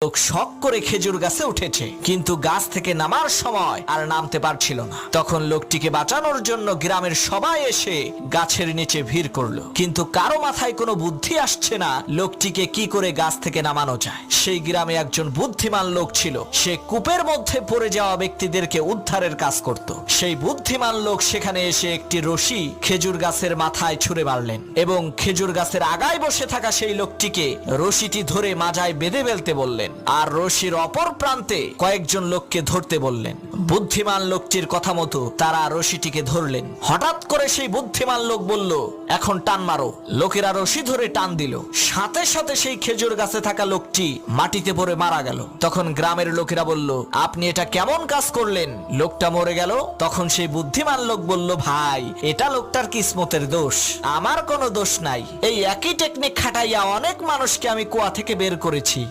লোক শখ করে খেজুর গাছে উঠেছে, কিন্তু গাছ থেকে নামার সময় আর নামতে পারছিল না। তখন লোকটিকে বাঁচানোর জন্য গ্রামের সবাই এসে গাছের নিচে ভিড় করলো, কিন্তু কারো মাথায় কোনো বুদ্ধি আসছে না লোকটিকে কি করে গাছ থেকে নামানো যায়। সেই গ্রামে একজন বুদ্ধিমান লোক ছিল, সে কূপের মধ্যে পড়ে যাওয়া ব্যক্তিদেরকে উদ্ধারের কাজ করত। সেই বুদ্ধিমান লোক সেখানে এসে একটি রশি খেজুর গাছের মাথায় ছুঁড়ে মারলেন এবং খেজুর গাছের আগায় বসে থাকা সেই লোকটিকে রশিটি ধরে মাজায় বেঁধে ফেলতে বললেন আর রশির অপর প্রান্তে কয়েকজন লোককে ধরতে বললেন। বুদ্ধিমান লোকটির কথা মতো তারা রশিটিকে ধরলেন। হঠাৎ করে সেই বুদ্ধিমান লোক বলল, এখন টান মারো। লোকেরা রশি ধরে টান দিল, সাথে সাথে সেই খেজুর গাছে থাকা লোকটি মাটিতে পড়ে মারা গেল। তখন গ্রামের লোকেরা বলল, আপনি এটা কেমন কাজ করলেন? লোকটা মরে গেল। তখন সেই বুদ্ধিমান লোক বলল, ভাই, এটা লোকটার কিসমতের দোষ, আমার কোনো দোষ নাই। এই একই টেকনিক খাটাইয়া অনেক মানুষকে আমি কুয়া থেকে বের করেছি।